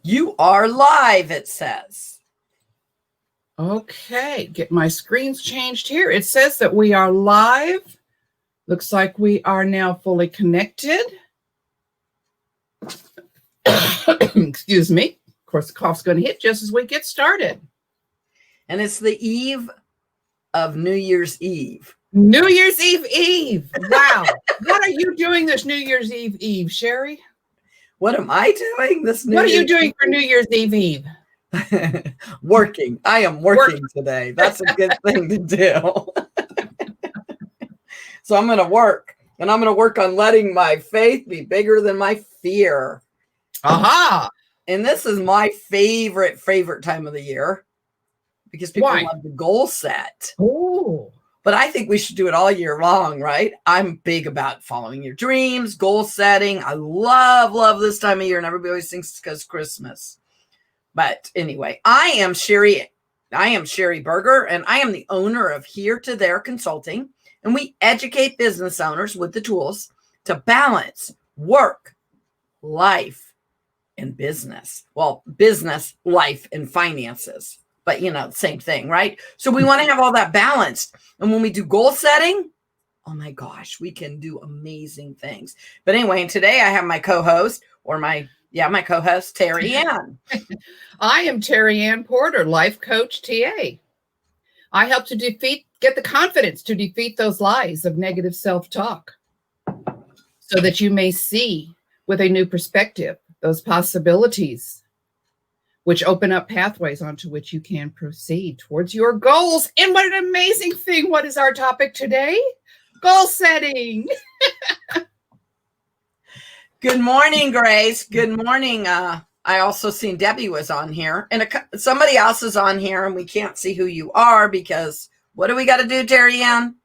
You are live, it says. Okay, get my screens changed here. It says that we are live. Looks like we are now fully connected. Excuse me. Of course, the cough's going to hit just as we get started. And it's the eve of New Year's Eve. New Year's Eve. Wow. What are you doing this New Year's Eve, Sherry? What am I doing this New What are Year's you doing for New Year's Eve? Working. I am working today. That's a good thing to do. So I'm going to work, and I'm going to work on letting my faith be bigger than my fear. Aha. And this is my favorite time of the year because people love the goal set. Oh. But I think we should do it all year long, right? I'm big about following your dreams, goal setting. I love this time of year, and everybody always thinks it's because Christmas. But anyway, I am Sherry Berger, and I am the owner of Here to There Consulting, and we educate business owners with the tools to balance work, life, and business. Well, business, life, and finances. But, same thing, right? So we want to have all that balanced. And when we do goal setting, oh my gosh, we can do amazing things. But anyway, and today I have my co-host, my co-host, Terry Ann. I am Terry Ann Porter, life coach TA. I help to get the confidence to defeat those lies of negative self-talk so that you may see with a new perspective those possibilities which open up pathways onto which you can proceed towards your goals. And what an amazing thing. What is our topic today? Goal setting. Good morning, Grace. Good morning. I also seen Debbie was on here, and somebody else is on here, and we can't see who you are because what do we got to do, Terry Ann?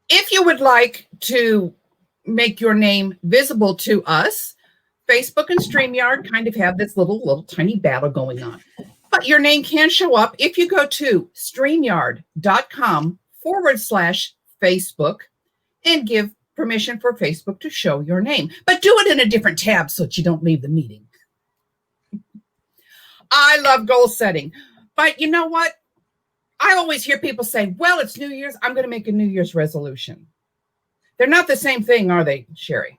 If you would like to make your name visible to us, Facebook and StreamYard kind of have this little tiny battle going on. But your name can show up if you go to StreamYard.com/Facebook and give permission for Facebook to show your name. But do it in a different tab so that you don't leave the meeting. I love goal setting. But you know what? I always hear people say, well, it's New Year's. I'm going to make a New Year's resolution. They're not the same thing, are they, Sherry?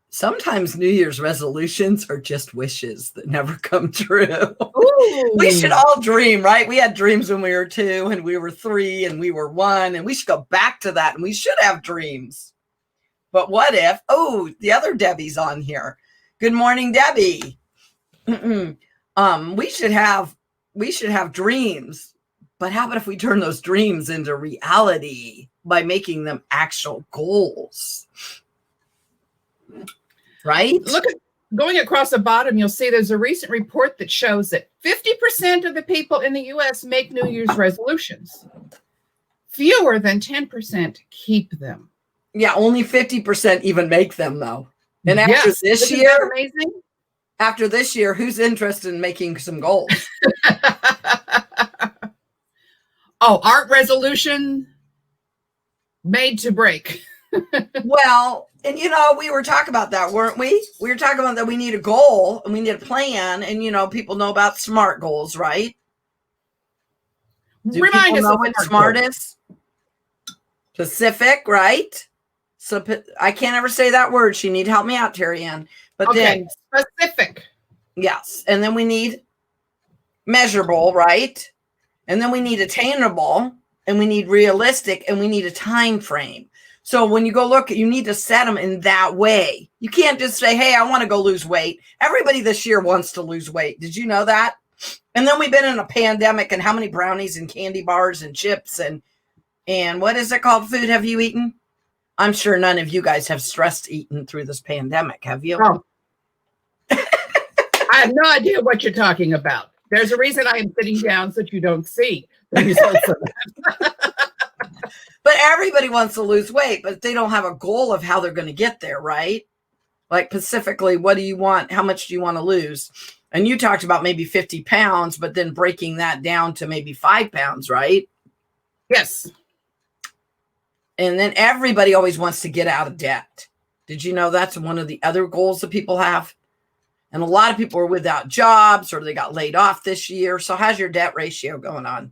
Sometimes New Year's resolutions are just wishes that never come true. We should all dream, right? We had dreams when we were 2 and we were 3 and we were 1, and we should go back to that, and we should have dreams. But what if, the other Debbie's on here. Good morning, Debbie. We should have dreams, but how about if we turn those dreams into reality by making them actual goals? Right? Look at going across the bottom, you'll see there's a recent report that shows that 50% of the people in the U.S. make New Year's resolutions. Fewer than 10% keep them. Yeah, only 50% even make them, though. And after this year, amazing. After this year, who's interested in making some goals? Art resolution made to break. Well, and we were talking about that, weren't we? We were talking about that we need a goal and we need a plan, and people know about SMART goals, right? Do people know what SMART is? Specific, right? So I can't ever say that word. She need help me out, Terry Ann. But then specific. Yes. And then we need measurable, right? And then we need attainable, and we need realistic, and we need a time frame. So when you go look, you need to set them in that way. You can't just say, hey, I want to go lose weight. Everybody this year wants to lose weight. Did you know that? And then we've been in a pandemic, and how many brownies and candy bars and chips and what is it called food have you eaten? I'm sure none of you guys have stressed eating through this pandemic, have you? Oh. I have no idea what you're talking about. There's a reason I am sitting down so that you don't see the results of that. But everybody wants to lose weight, but they don't have a goal of how they're going to get there, right? Like specifically, what do you want? How much do you want to lose? And you talked about maybe 50 pounds, but then breaking that down to maybe 5 pounds, right? Yes. And then everybody always wants to get out of debt. Did you know that's one of the other goals that people have? And a lot of people are without jobs or they got laid off this year. So how's your debt ratio going on?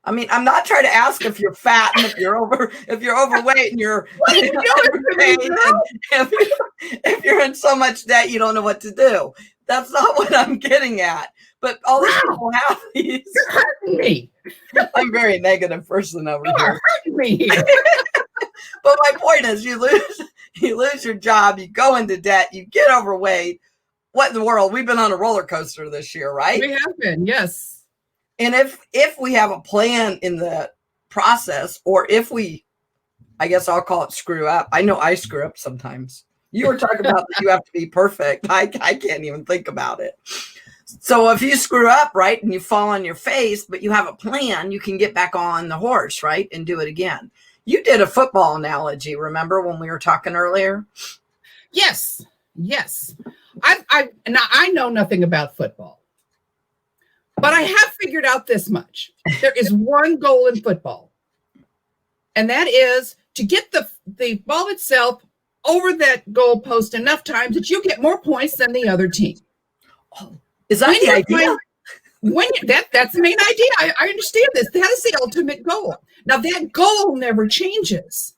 I mean, I'm not trying to ask if you're fat and if you're overweight and you're underpaid and if you're in so much debt you don't know what to do. That's not what I'm getting at. But all these people have these. You're hurting me. I'm a very negative person over You here. are hurting me here. But my point is, you lose your job, you go into debt, you get overweight. What in the world? We've been on a roller coaster this year, right? We have been, yes. And if we have a plan in the process, or if we, I guess I'll call it screw up. I know I screw up sometimes. You were talking about that you have to be perfect. I can't even think about it. So if you screw up, right, and you fall on your face, but you have a plan, you can get back on the horse, right, and do it again. You did a football analogy, remember when we were talking earlier? Yes. I know nothing about football, but I have figured out this much. There is one goal in football, and that is to get the ball itself over that goal post enough times that you get more points than the other team. Oh, is that the idea? That's the main idea. I understand this. That is the ultimate goal. Now, that goal never changes.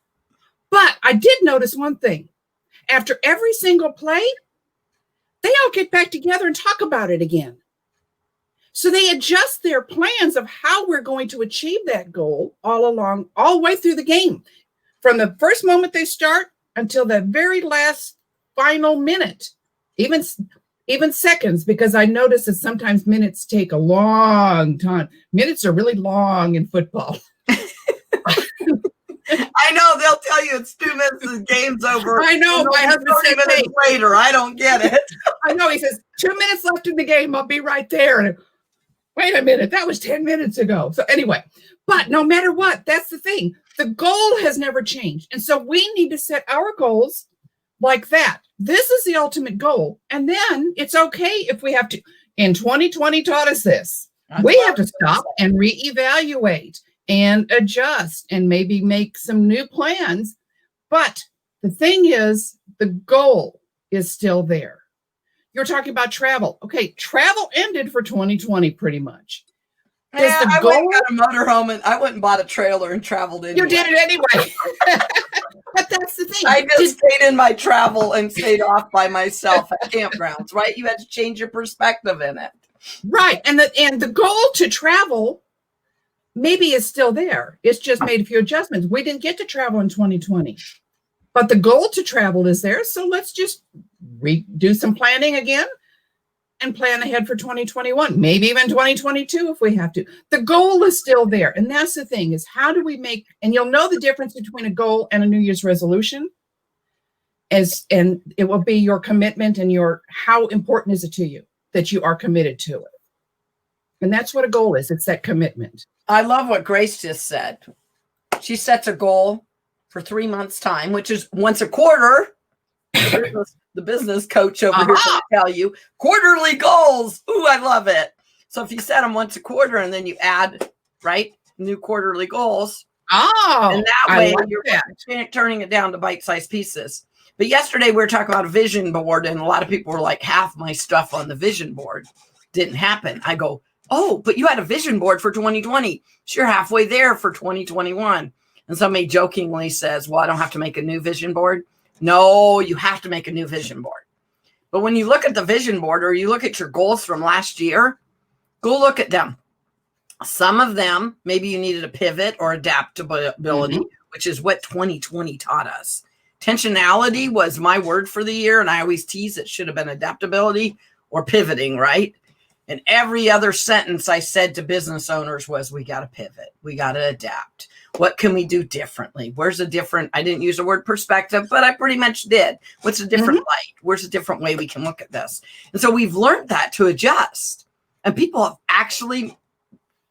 But I did notice one thing. After every single play, they all get back together and talk about it again. So they adjust their plans of how we're going to achieve that goal all the way through the game. From the first moment they start until the very last final minute, even seconds, because I notice that sometimes minutes take a long time. Minutes are really long in football. I know they'll tell you it's 2 minutes, the game's over. I know. My husband said, 30 minutes later. I don't get it. I know. He says 2 minutes left in the game. I'll be right there. And wait a minute, that was 10 minutes ago. So anyway, but no matter what, that's the thing. The goal has never changed, and so we need to set our goals like that. This is the ultimate goal. And then it's okay if we have to, and 2020 taught us this. We have to stop and reevaluate and adjust and maybe make some new plans. But the thing is, the goal is still there. You're talking about travel. Okay, travel ended for 2020 pretty much. Yeah, I went and got a motorhome and I went and bought a trailer and traveled anyway. You did it anyway. But that's the thing. I just stayed in my travel and stayed off by myself at campgrounds, right? You had to change your perspective in it. Right. And the goal to travel maybe is still there. It's just made a few adjustments. We didn't get to travel in 2020. But the goal to travel is there. So let's just do some planning again and plan ahead for 2021, maybe even 2022 if we have to. The goal is still there. And that's the thing, is how do we make, and you'll know the difference between a goal and a New Year's resolution, and it will be your commitment and how important is it to you that you are committed to it. And that's what a goal is. It's that commitment. I love what Grace just said. She sets a goal for 3 months' time, which is once a quarter. The business coach over here can tell you quarterly goals. Ooh, I love it. So if you set them once a quarter and then you add, right, new quarterly goals. Oh, and that way you're turning it down to bite-sized pieces. But yesterday we were talking about a vision board, and a lot of people were like, half my stuff on the vision board didn't happen. I go, oh, but you had a vision board for 2020. So you're halfway there for 2021. And somebody jokingly says, well, I don't have to make a new vision board. No, you have to make a new vision board. But when you look at the vision board or you look at your goals from last year, go look at them. Some of them, maybe you needed a pivot or adaptability, which is what 2020 taught us. Intentionality was my word for the year, and I always tease it should have been adaptability or pivoting, right? And every other sentence I said to business owners was, we got to pivot. We got to adapt. What can we do differently? Where's a different, I didn't use the word perspective, but I pretty much did. What's a different light? Where's a different way we can look at this? And so we've learned that to adjust. And people have actually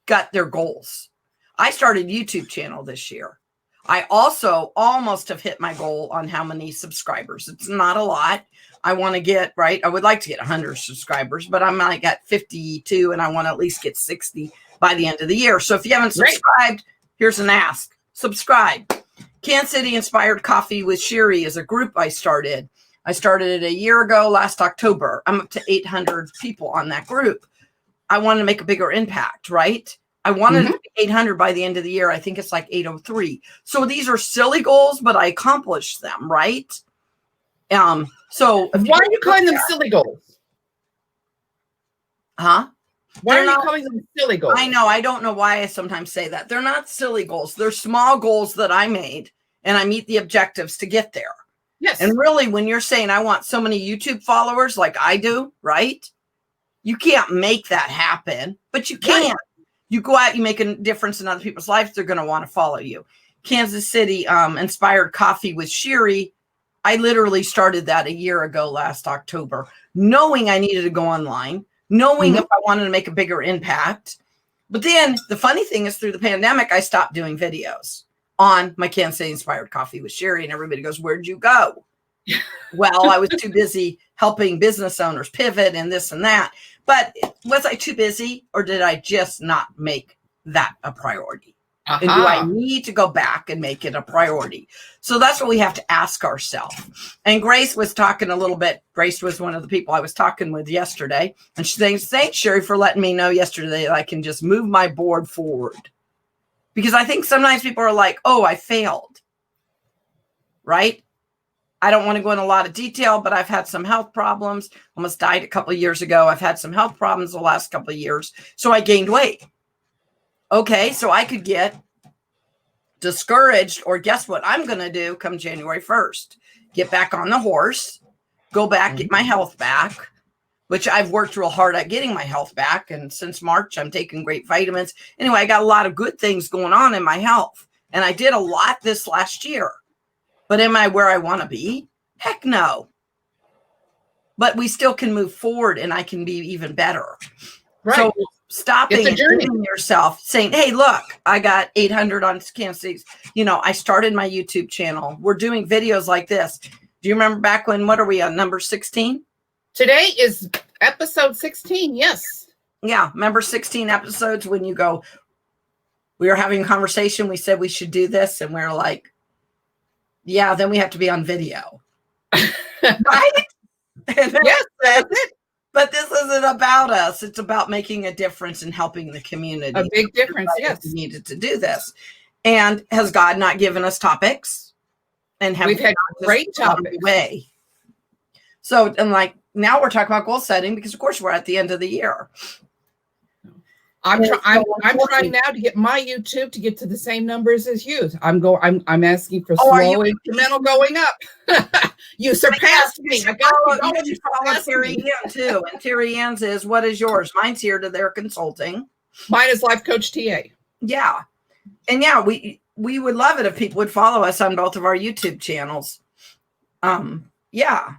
got their goals. I started a YouTube channel this year. I also almost have hit my goal on how many subscribers. It's not a lot. I want to get, right, I would like to get 100 subscribers, but I might get 52 and I want to at least get 60 by the end of the year. So if you haven't subscribed, here's an ask. Subscribe. Kansas City Inspired Coffee with Sherry is a group I started. I started it a year ago, last October. I'm up to 800 people on that group. I want to make a bigger impact, right? I wanted to be 800 by the end of the year. I think it's like 803. So these are silly goals, but I accomplished them, right? So why are you calling them silly goals? Huh? Why are you calling them silly goals? I know. I don't know why I sometimes say that. They're not silly goals. They're small goals that I made, and I meet the objectives to get there. Yes. And really, when you're saying I want so many YouTube followers like I do, right? You can't make that happen, but you can. Right. You go out, you make a difference in other people's lives. They're going to want to follow you. Kansas City Inspired Coffee with Sherry. I literally started that a year ago, last October, knowing I needed to go online, knowing if I wanted to make a bigger impact. But then the funny thing is, through the pandemic, I stopped doing videos on my Kansas City Inspired Coffee with Sherry. And everybody goes, where'd you go? Well, I was too busy helping business owners pivot and this and that. But was I too busy, or did I just not make that a priority? And do I need to go back and make it a priority? So that's what we have to ask ourselves. And Grace was talking a little bit. Grace was one of the people I was talking with yesterday. And she's saying, thanks, Sherry, for letting me know yesterday that I can just move my board forward. Because I think sometimes people are like, oh, I failed. Right? I don't want to go in a lot of detail, but I've had some health problems. Almost died a couple of years ago. I've had some health problems the last couple of years. So I gained weight. Okay, so I could get discouraged, or guess what I'm going to do come January 1st? Get back on the horse, go back, get my health back, which I've worked real hard at getting my health back. And since March, I'm taking great vitamins. Anyway, I got a lot of good things going on in my health. And I did a lot this last year. But am I where I want to be? Heck no. But we still can move forward, and I can be even better. Right. So stopping and giving yourself, saying, hey, look, I got 800 on Kansas City. You know, I started my YouTube channel. We're doing videos like this. Do you remember back when, what are we on, number 16? Today is episode 16, yes. Yeah, remember 16 episodes when you go, we were having a conversation, we said we should do this, and we're like, yeah, then we have to be on video. Right? Yes, that's it. But this isn't about us. It's about making a difference and helping the community. A big difference, yes. We needed to do this. And has God not given us topics? And we've had great topics. Way. So, and like now we're talking about goal setting because, of course, we're at the end of the year. I'm trying now to get my YouTube to get to the same numbers as you. I'm asking for slow incremental going up. You surpassed me. I got you follow Terry Ann too. And Terry Ann's is, what is yours? Mine's here to their consulting. Mine is Life Coach TA. Yeah. And yeah, we would love it if people would follow us on both of our YouTube channels. Yeah.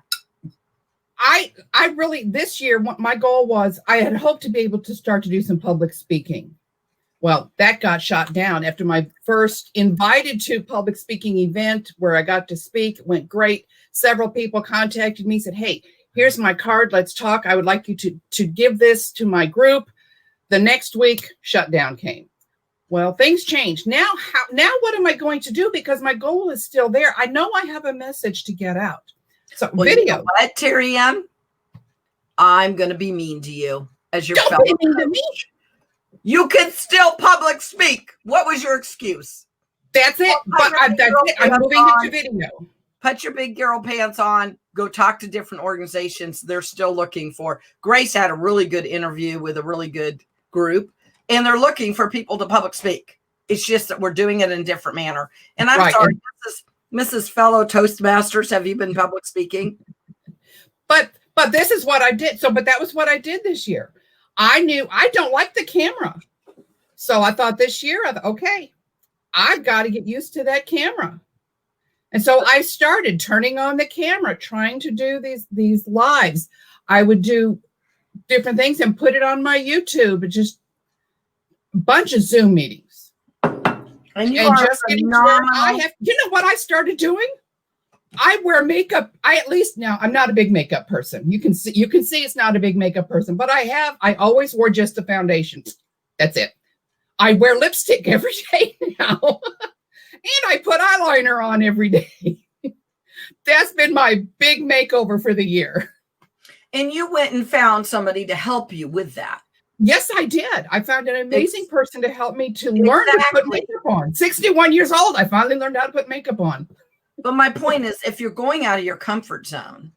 I really, this year, what my goal was, I had hoped to be able to start to do some public speaking. Well, that got shot down after my first invited to public speaking event where I got to speak. It went great. Several people contacted me, said, hey, here's my card. Let's talk. I would like you to give this to my group. The next week, shutdown came. Well, things changed. Now what am I going to do? Because my goal is still there. I know I have a message to get out. So video. You know what, Terry Ann? I'm going to be mean to you as your fellow be mean to me. You can still public speak. What was your excuse? That's it. But that's it. I'm moving into video. Put your big girl pants on. Go talk to different organizations. They're still looking for. Grace had a really good interview with a really good group, and they're looking for people to public speak. It's just that we're doing it in a different manner. And I'm sorry, Mrs. Fellow Toastmasters, have you been public speaking? But this is what I did. But that was what I did this year. I knew I don't like the camera. So I thought this year, okay, I've got to get used to that camera. And so I started turning on the camera, trying to do these lives. I would do different things and put it on my YouTube, just a bunch of Zoom meetings. And just getting to where I have, you know what I started doing? I wear makeup. I'm not a big makeup person. You can see it's not a big makeup person, but I always wore just a foundation. That's it. I wear lipstick every day now. And I put eyeliner on every day That's been my big makeover for the year. And you went and found somebody to help you with that. Yes, I did. I found an amazing person to help me to learn to put makeup on. 61 years old, I finally learned how to put makeup on. But my point is, if you're going out of your comfort zone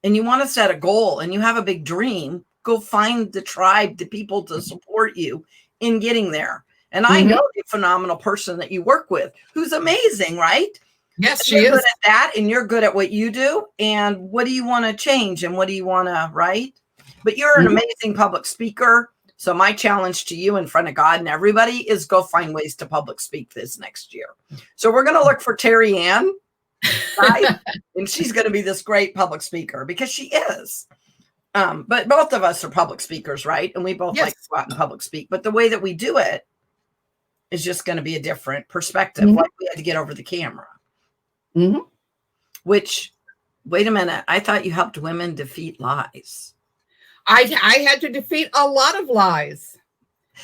and you want to set a goal and you have a big dream, go find the tribe, the people to support you in getting there. And I know the phenomenal person that you work with who's amazing, right? Yes, she is. You're good at that, and you're good at what you do. And what do you want to change? And what do you want to, right? But you're an amazing public speaker. So my challenge to you in front of God and everybody is go find ways to public speak this next year. So we're going to look for Terry Ann, right? And she's going to be this great public speaker because she is. But both of us are public speakers, right? And we both like to go out and public speak. But the way that we do it is just going to be a different perspective. Like we had to get over the camera. Which, wait a minute, I thought you helped women defeat lies. I had to defeat a lot of lies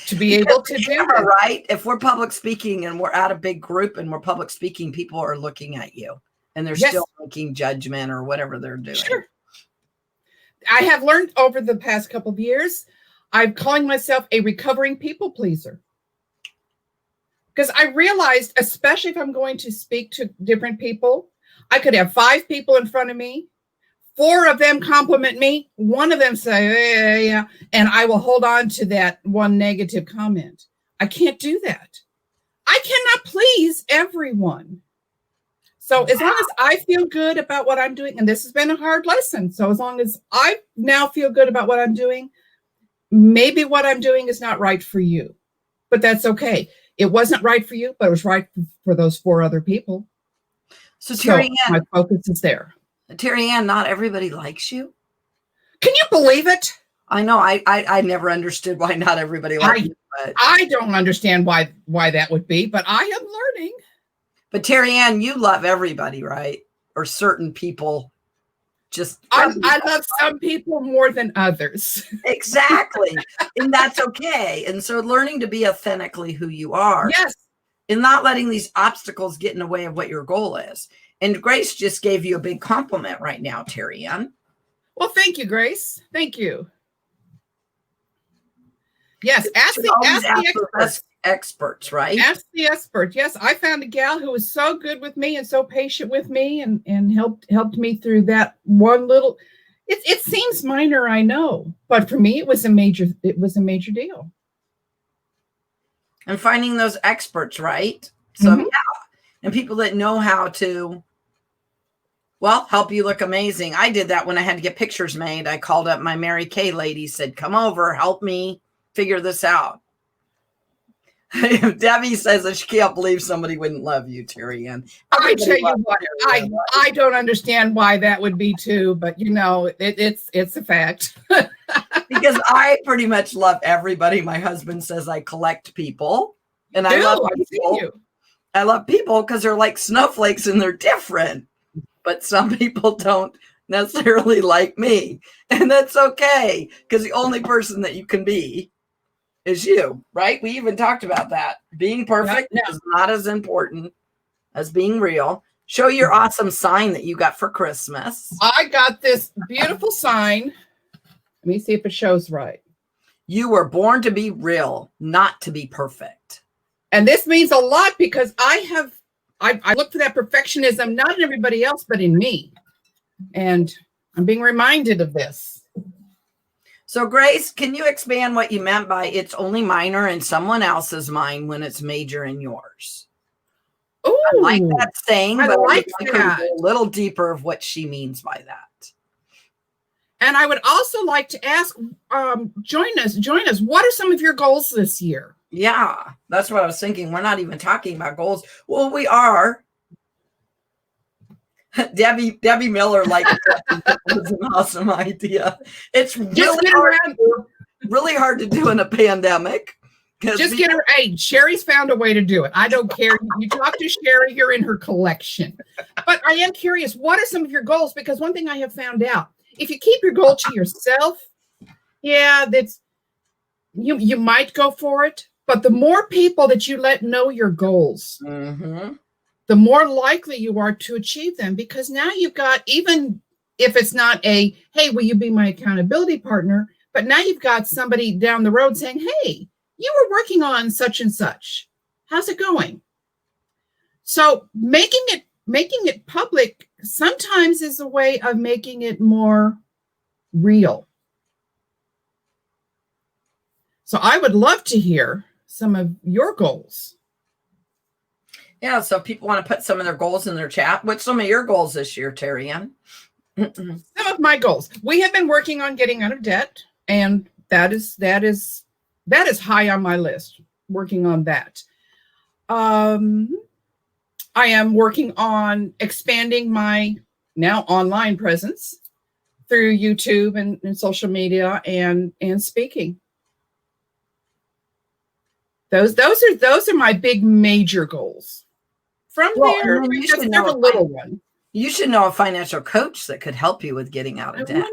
to be able to do it. Right? If we're public speaking and we're at a big group and we're public speaking, people are looking at you and they're still making judgment or whatever they're doing. Sure. I have learned over the past couple of years, I'm calling myself a recovering people pleaser. Because I realized, especially if I'm going to speak to different people, I could have 5 people in front of me. 4 of them compliment me. 1 of them say, yeah, and I will hold on to that one negative comment. I can't do that. I cannot please everyone. So as long as I feel good about what I'm doing, and this has been a hard lesson. So as long as I now feel good about what I'm doing, maybe what I'm doing is not right for you, but that's okay. It wasn't right for you, but it was right for those 4 other people. So Terry Ann, my focus is there. Terry Ann, not everybody likes you. Can you believe it? I know. I never understood why not everybody likes you. But I don't understand why that would be, but I am learning. But Terry Ann, you love everybody, right? Or certain people. Just I love some people more than others. Exactly. And that's okay. And so learning to be authentically who you are. Yes. And not letting these obstacles get in the way of what your goal is. And Grace just gave you a big compliment right now, Terry Ann. Well, thank you, Grace. Thank you. Yes, ask the experts, right? Ask the expert. Yes, I found a gal who was so good with me and so patient with me and helped me through that one little. It seems minor, I know, but for me, it was a major deal. And finding those experts, right? So yeah, and people that know how to, well, help you look amazing. I did that when I had to get pictures made. I called up my Mary Kay lady, said, "Come over, help me figure this out." Debbie says that she can't believe somebody wouldn't love you, Terry Ann. I tell you what, I don't understand why that would be too, but you know, it's a fact. Because I pretty much love everybody. My husband says I collect people, and I love people. I love people because they're like snowflakes and they're different. But some people don't necessarily like me, and that's okay because the only person that you can be is you, right? We even talked about that. Being perfect is not as important as being real. Show your awesome sign that you got for Christmas. I got this beautiful sign. Let me see if it shows right. You were born to be real, not to be perfect. And this means a lot because I look for that perfectionism, not in everybody else, but in me. And I'm being reminded of this. So Grace, can you expand what you meant by it's only minor in someone else's mind when it's major in yours? Ooh, I like that saying, but I like that. her to go a little deeper of what she means by that. And I would also like to ask, join us. What are some of your goals this year? Yeah, that's what I was thinking. We're not even talking about goals. Well, we are. Debbie Miller, like, was an awesome idea. It's really hard to do in a pandemic. Just get her. Hey, Sherry's found a way to do it. I don't care. You talk to Sherry, you're in her collection. But I am curious, what are some of your goals? Because one thing I have found out, if you keep your goal to yourself, that's you might go for it. But the more people that you let know your goals, the more likely you are to achieve them, because now you've got, even if it's not a, hey, will you be my accountability partner? But now you've got somebody down the road saying, hey, you were working on such and such. How's it going? So making it public sometimes is a way of making it more real. So I would love to hear some of your goals. Yeah, so if people want to put some of their goals in their chat, what's some of your goals this year, Terry Ann? Some of my goals. We have been working on getting out of debt, and that is high on my list, working on that. I am working on expanding my now online presence through YouTube and social media and speaking. Those are my big major goals. From there, there's a little one. You should know a financial coach that could help you with getting out of debt.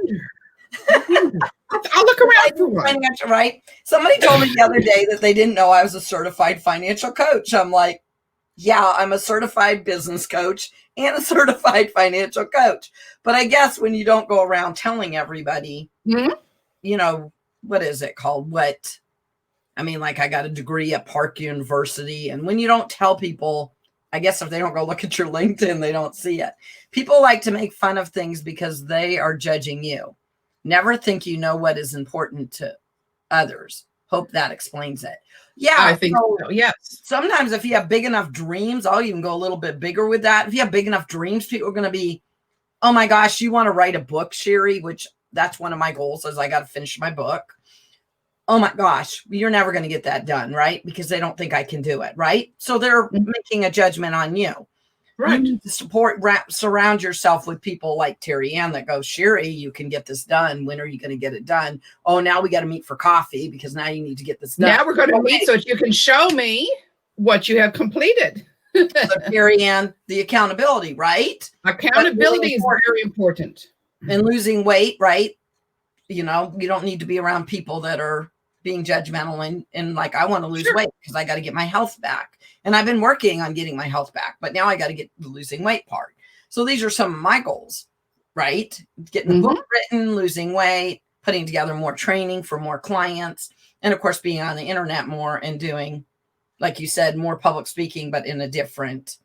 I wonder. I'll look around for one. Financial, right? Somebody told me the other day that they didn't know I was a certified financial coach. I'm like, yeah, I'm a certified business coach and a certified financial coach. But I guess when you don't go around telling everybody, you know, what is it called? Like I got a degree at Park University. And when you don't tell people, I guess if they don't go look at your LinkedIn, they don't see it. People like to make fun of things because they are judging you. Never think you know what is important to others. Hope that explains it. Yeah, I think so. Yes. Sometimes if you have big enough dreams, I'll even go a little bit bigger with that. If you have big enough dreams, people are going to be, oh my gosh, you want to write a book, Sherry, which that's one of my goals is I got to finish my book. Oh my gosh, you're never going to get that done, right? Because they don't think I can do it, right? So they're making a judgment on you. Right. You need to surround yourself with people like Terry Ann that go, Sherry, you can get this done. When are you going to get it done? Oh, now we got to meet for coffee because now you need to get this done. Now we're going to meet so that you can show me what you have completed. So Terry Ann, the accountability, right? Accountability is very important. And losing weight, right? You know, you don't need to be around people that are being judgmental and like, I want to lose weight because I got to get my health back. And I've been working on getting my health back, but now I got to get the losing weight part. So these are some of my goals, right? Getting the book written, losing weight, putting together more training for more clients. And of course, being on the internet more and doing, like you said, more public speaking, but in a different,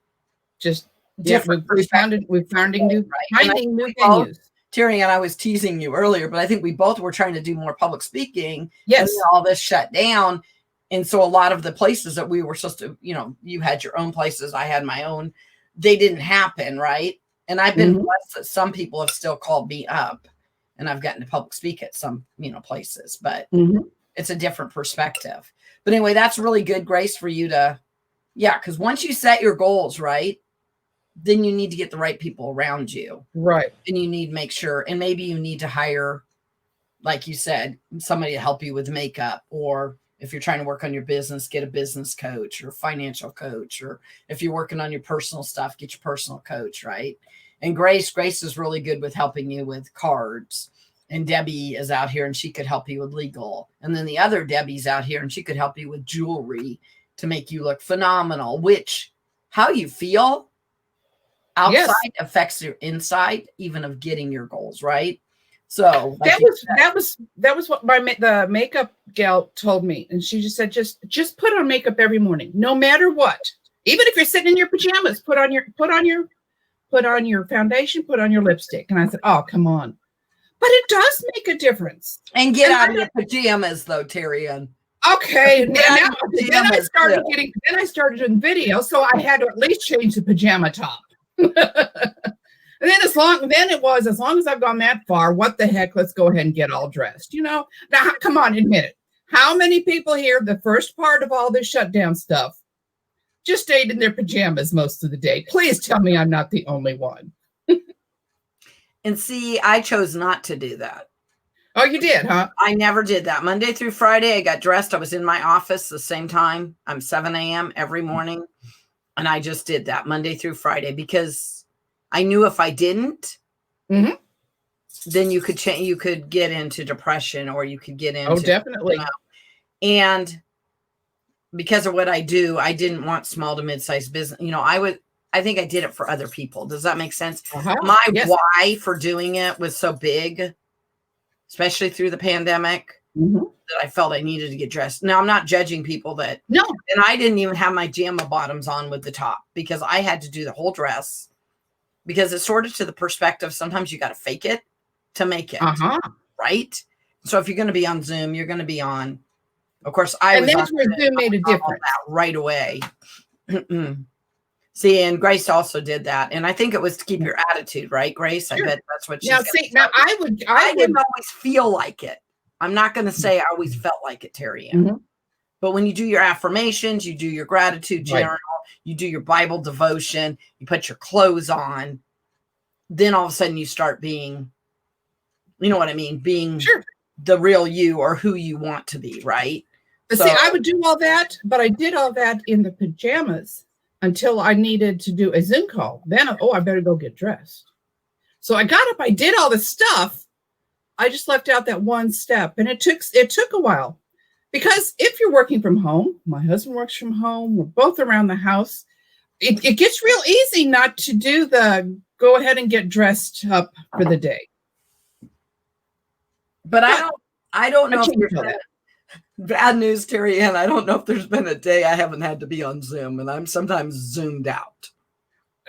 we're finding new venues. Terry and I was teasing you earlier, but I think we both were trying to do more public speaking. Yes. And all this shut down. And so a lot of the places that we were supposed to, you know, you had your own places, I had my own, they didn't happen, right? And I've been blessed that some people have still called me up and I've gotten to public speak at some, you know, places, but it's a different perspective. But anyway, that's really good, Grace, for you to, because once you set your goals, right, then you need to get the right people around you. Right. And you need to make sure, and maybe you need to hire, like you said, somebody to help you with makeup, or if you're trying to work on your business, get a business coach or financial coach, or if you're working on your personal stuff, get your personal coach, right? And Grace is really good with helping you with cards. And Debbie is out here and she could help you with legal. And then the other Debbie's out here and she could help you with jewelry to make you look phenomenal, which how you feel outside affects your inside, even of getting your goals, right? So like that was what the makeup gal told me, and she just said, just put on makeup every morning, no matter what. Even if you're sitting in your pajamas, put on your foundation, put on your lipstick. And I said, oh, come on, but it does make a difference. And get out of your pajamas, though, Terry Ann. Okay, then I started doing video, so I had to at least change the pajama top. And then as long as I've gone that far, what the heck, let's go ahead and get all dressed, you know? Now, come on, admit it. How many people here, the first part of all this shutdown stuff, just stayed in their pajamas most of the day? Please tell me I'm not the only one. And see, I chose not to do that. Oh, you did, huh? I never did that. Monday through Friday, I got dressed. I was in my office the same time. I'm 7 a.m. every morning. And I just did that Monday through Friday because I knew if I didn't, then you could change. You could get into depression, or you could get into definitely. You know, and because of what I do, I didn't want small to mid-sized business. You know, I I think I did it for other people. Does that make sense? Uh-huh. My Yes. why for doing it was so big, especially through the pandemic, that I felt I needed to get dressed. Now, I'm not judging people that, No. and I didn't even have my JAMA bottoms on with the top because I had to do the whole dress because it's sort of to the perspective. Sometimes you got to fake it to make it, right? So if you're going to be on Zoom, you're going to be on. Of course, and that's where Zoom made a difference right away. See, and Grace also did that, and I think it was to keep your attitude, right, Grace? Sure. I bet that's what she's. Now, see, now I didn't always feel like it. I'm not going to say I always felt like it, Terry Ann. But when you do your affirmations, you do your gratitude journal, you do your Bible devotion, you put your clothes on, then all of a sudden you start being, you know what I mean, being the real you or who you want to be, right? But see, I would do all that, but I did all that in the pajamas until I needed to do a Zoom call. Then, I better go get dressed. So I got up, I did all the stuff. I just left out that one step, and it took a while. Because if you're working from home, my husband works from home, we're both around the house, it gets real easy not to do the go ahead and get dressed up for the day. But I don't know if there's bad news, Terry Ann. I don't know if there's been a day I haven't had to be on Zoom, and I'm sometimes zoomed out.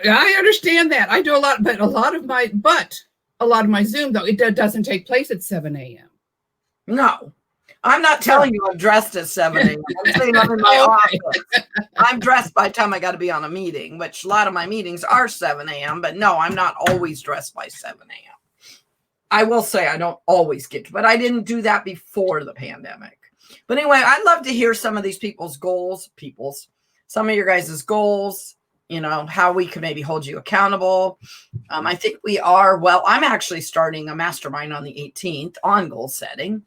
I understand that. I do a lot, but a lot of my Zoom, though, it doesn't take place at 7 a.m. No, I'm not telling you I'm dressed at 7 a.m. I'm saying I'm in my office. I'm dressed by the time I got to be on a meeting, which a lot of my meetings are 7 a.m. But no, I'm not always dressed by 7 a.m. I will say I don't always get to, but I didn't do that before the pandemic. But anyway, I'd love to hear some of these people's goals, some of your guys' goals, you know, how we can maybe hold you accountable. I think we are. Well, I'm actually starting a mastermind on the 18th on goal setting.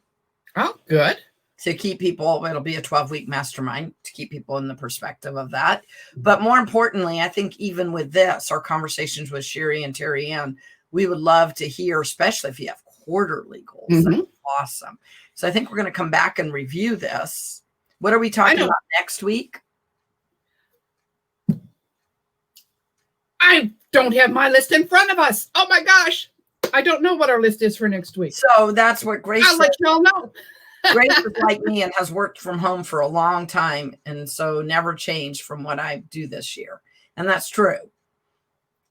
Oh, good. To keep people, it'll be a 12-week mastermind to keep people in the perspective of that. But more importantly, I think even with this, our conversations with Sherry and Terry Ann, we would love to hear, especially if you have quarterly goals. That's awesome. So I think we're going to come back and review this. What are we talking about next week? I don't have my list in front of us. Oh my gosh. I don't know what our list is for next week. So that's what Grace I'll let y'all know. Grace is like me and has worked from home for a long time. And so never changed from what I do this year. And that's true.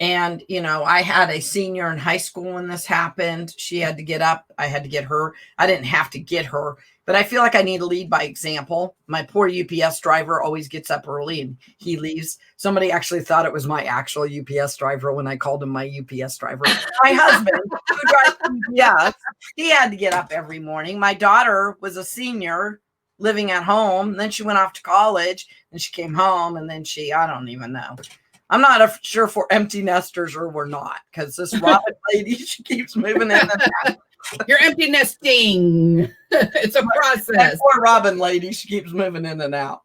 And, you know, I had a senior in high school when this happened. She had to get up. I had to get her. I didn't have to get her, but I feel like I need to lead by example. My poor UPS driver always gets up early and he leaves. Somebody actually thought it was my actual UPS driver when I called him my UPS driver. My husband, who drives UPS, he had to get up every morning. My daughter was a senior living at home. Then she went off to college and she came home and then I don't even know. I'm not sure if we're empty nesters or we're not, because this Robin lady, she keeps moving in and out. You're empty nesting. It's a process. That poor Robin lady, she keeps moving in and out.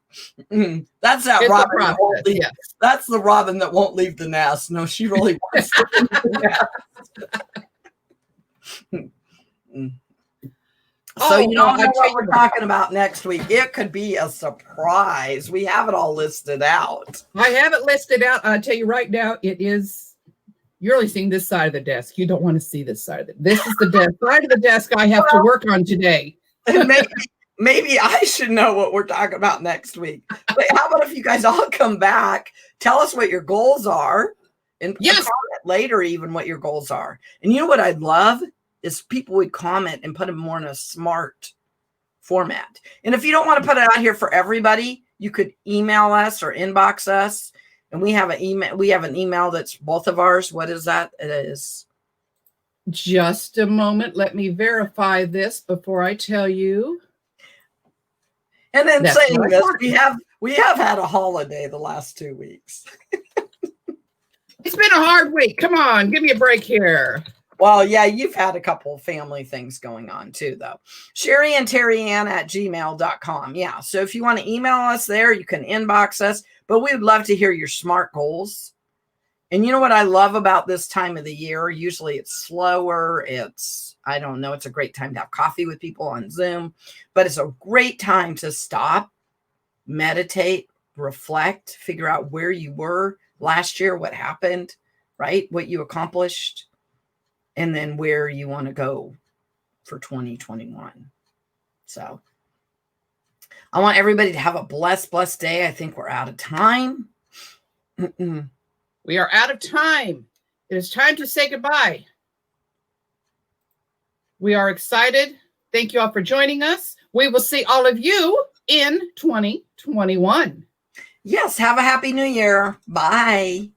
That's that Robin. That won't leave. That's the Robin that won't leave the nest. No, she really wants to leave the nest. So, you know what we're talking about next week. It could be a surprise. We have it all listed out. I have it listed out. I'll tell you right now, you're only seeing this side of the desk. You don't want to see this side of it. This is the side of the desk I have to work on today. Maybe I should know what we're talking about next week. But how about if you guys all come back, tell us what your goals are, and comment later even what your goals are. And you know what I'd love? Is people would comment and put them more in a smart format. And if you don't want to put it out here for everybody, you could email us or inbox us. And we have an email. We have an email that's both of ours. What is that? It is. Just a moment. Let me verify this before I tell you. And then saying this, we have had a holiday the last 2 weeks. It's been a hard week. Come on, give me a break here. Well, yeah, you've had a couple of family things going on too, though. Sherry and Terry Ann at gmail.com. Yeah. So if you want to email us there, you can inbox us, but we would love to hear your SMART goals. And you know what I love about this time of the year? Usually it's slower. I don't know. It's a great time to have coffee with people on Zoom, but it's a great time to stop, meditate, reflect, figure out where you were, last year, what happened, right? What you accomplished, and then where you want to go for 2021. So I want everybody to have a blessed day. I think we're out of time. We are out of time. It is time to say goodbye. We are excited. Thank you all for joining us. We will see all of you in 2021. Yes, have a happy new year. Bye.